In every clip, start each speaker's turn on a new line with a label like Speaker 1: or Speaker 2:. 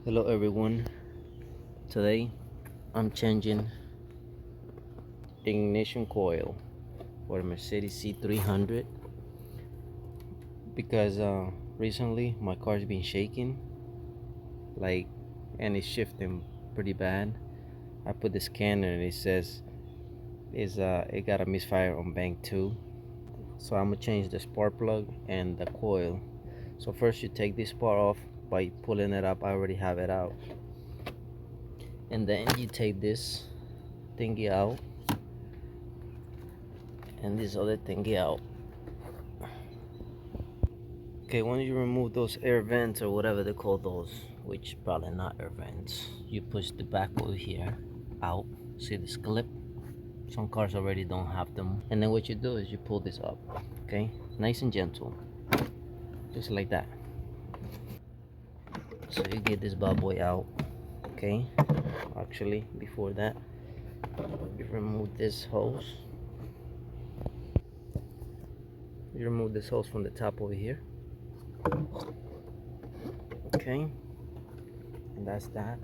Speaker 1: Hello everyone. Today I'm changing ignition coil for the Mercedes C300 because recently my car's been shaking and it's shifting pretty bad. I put the scanner and it says it got a misfire on bank 2. So I'm gonna change the spark plug and the coil. So first you take this part off by pulling it up. I already have it out. And then you take this thingy out and this other thingy out. Okay, when you remove those air vents or whatever they call those, which probably not air vents, you push the back over here out. See this clip? Some cars already don't have them. And then what you do is you pull this up, okay? Nice and gentle, just like that. So you get this bad boy out, okay? Actually, before that, you remove this hose. You remove this hose from the top over here. Okay, and that's that.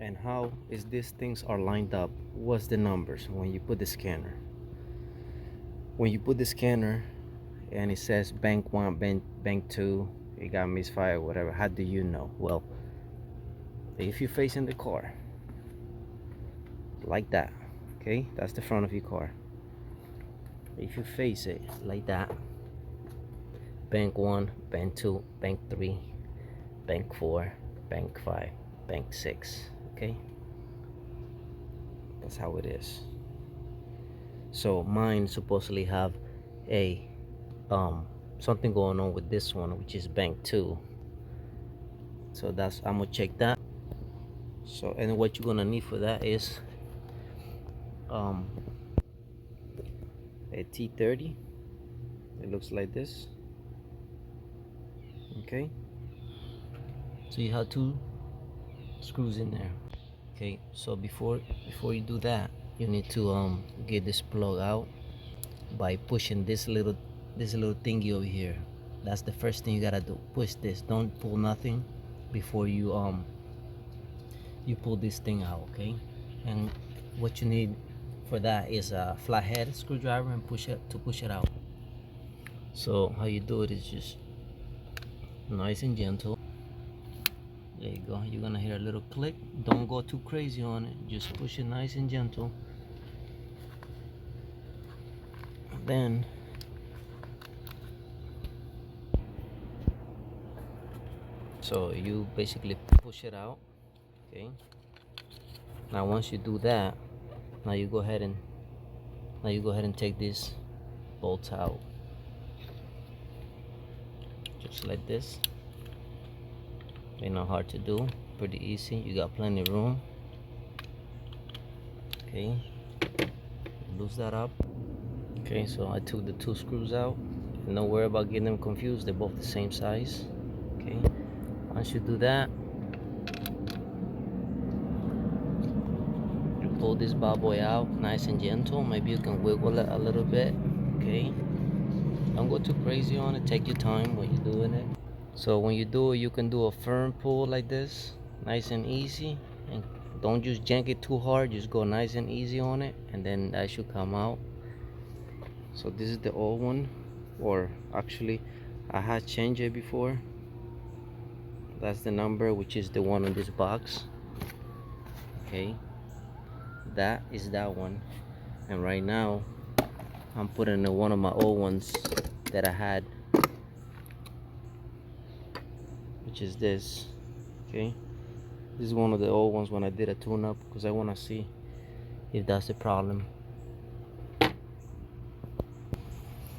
Speaker 1: And how is these things are lined up? What's the numbers when you put the scanner? When you put the scanner and it says bank 1, bank 2, it got misfire, whatever, how do you know? Well, if you're facing the car like that, okay, that's the front of your car. If you face it like that, bank 1, bank 2, bank 3, bank 4, bank 5, bank 6, okay? That's how it is. So mine supposedly have a something going on with this one, which is bank 2. So that's, I'm gonna check that. So, and what you're gonna need for that is a T30. It looks like this. Okay, so you have 2 screws in there. Okay, so before you do that, you need to get this plug out by pushing this little thingy over here. That's the first thing you gotta do. Push this. Don't pull nothing before you pull this thing out, okay? And what you need for that is a flathead screwdriver and push it out. So how you do it is just nice and gentle. There you go. You're gonna hear a little click. Don't go too crazy on it. Just push it nice and gentle. Then so you basically push it out, okay? Now once you do that, now you go ahead and take these bolts out, just like this. Ain't not hard to do, pretty easy. You got plenty of room. Okay, loose that up. Okay, so I took the 2 screws out. Don't worry about getting them confused, they're both the same size. Okay, once you do that, you pull this bad boy out nice and gentle. Maybe you can wiggle it a little bit. Okay, don't go too crazy on it. Take your time when you're doing it. So when you do it, you can do a firm pull like this, nice and easy, and don't just jank it too hard. Just go nice and easy on it, and then that should come out. So this is the old one, or actually I had changed it before. That's the number, which is the one on this box. Okay, that is that one. And right now I'm putting in one of my old ones that I had, which is this. Okay, this is one of the old ones when I did a tune-up, because I want to see if that's the problem.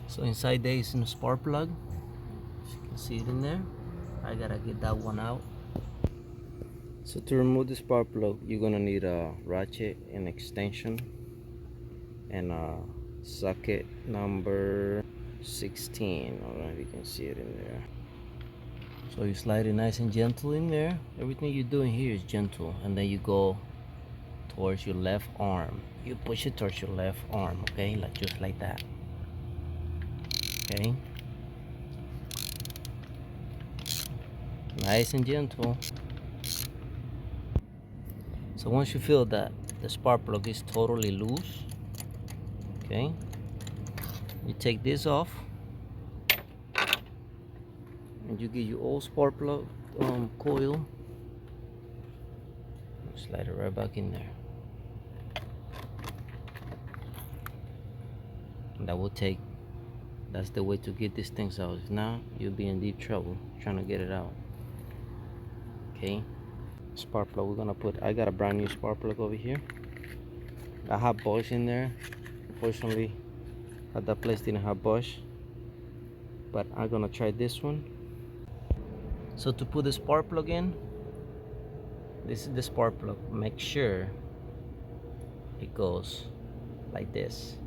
Speaker 1: So inside there is a spark plug, as you can see it in there. I gotta get that one out. So to remove the spark plug, you're gonna need a ratchet and extension and a socket number 16. Alright, you can see it in there. So you slide it nice and gentle in there. Everything you're doing here is gentle, and then you go towards your left arm. You push it towards your left arm, okay, like just like that. Okay, nice and gentle. So once you feel that the spark plug is totally loose, okay, you take this off and you get your old spark plug coil, slide it right back in there. And that will take, that's the way to get these things out. If not, you'll be in deep trouble trying to get it out. Okay, spark plug, we're gonna put, I got a brand new spark plug over here. I have bush in there. Unfortunately, at that place didn't have bush, but I'm gonna try this one. So to put the spark plug in, this is the spark plug. Make sure it goes like this.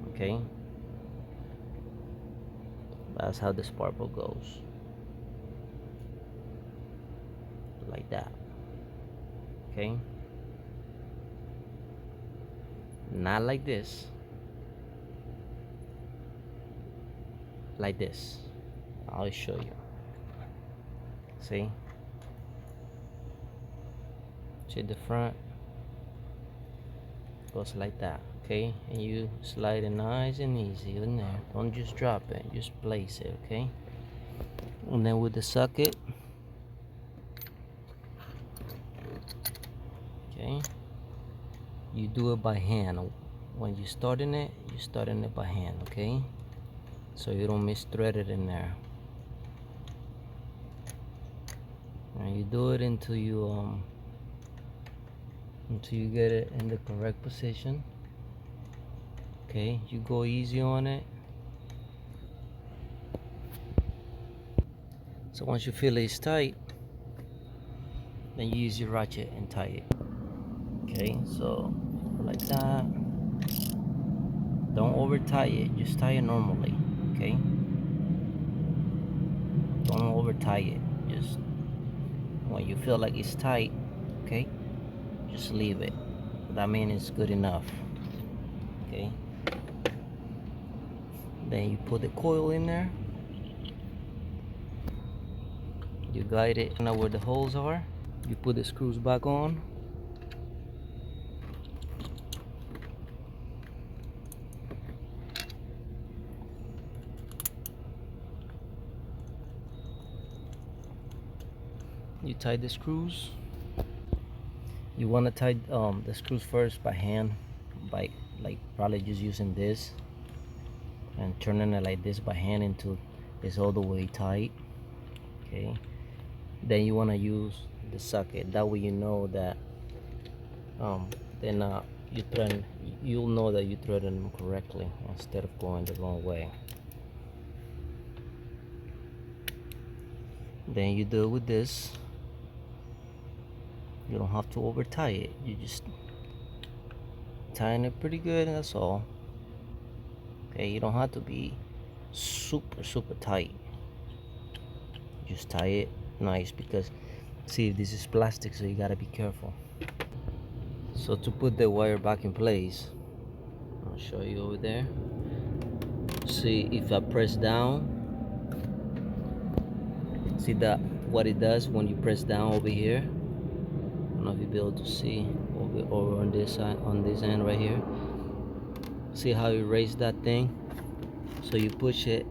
Speaker 1: Okay, that's how the spark plug goes, like that. Okay, not like this, like this. I'll show you. See the front goes like that. Okay, and you slide it nice and easy in there. Don't just drop it, just place it. Okay, and then with the socket, okay, you do it by hand. When you're starting it by hand. Okay, so you don't misthread it in there, and you do it until you get it in the correct position. Okay, you go easy on it. So once you feel it's tight, then you use your ratchet and tie it. Okay, so like that. Don't over tie it, just tie it normally. Okay, don't over tie it. Just when you feel like it's tight, okay, just leave it. That means it's good enough. Okay, then you put the coil in there. You guide it now where the holes are. You put the screws back on. You tie the screws. You want to tie the screws first by hand, by like probably just using this and turning it like this by hand until it's all the way tight. Okay, then you want to use the socket. That way you know that then you'll know that you threaded them correctly instead of going the wrong way. Then you do it with this. You don't have to over tie it, you just tying it pretty good, and that's all. Okay, you don't have to be super tight. Just tie it nice, because see, this is plastic, so you gotta be careful. So to put the wire back in place, I'll show you over there. See, if I press down, see that what it does when you press down over here. I don't know if you'll be able to see over on this side, on this end right here. See how you raise that thing? So you push it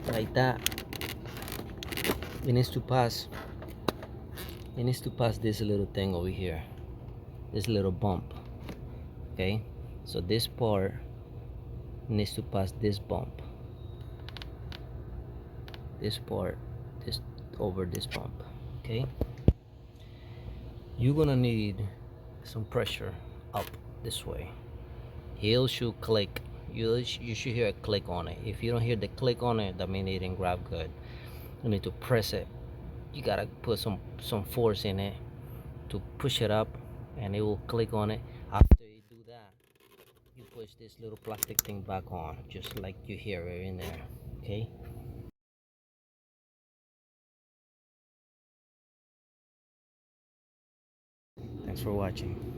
Speaker 1: like that. It needs to pass. It needs to pass this little thing over here, this little bump. Okay, so this part needs to pass this bump. This part, this over this bump. Okay, you're gonna need some pressure up this way. Heel should click. You should hear a click on it. If you don't hear the click on it, that means it didn't grab good. You need to press it. You gotta put some force in it to push it up, and it will click on it. After you do that, you push this little plastic thing back on, just like you hear it in there. Okay, thanks for watching.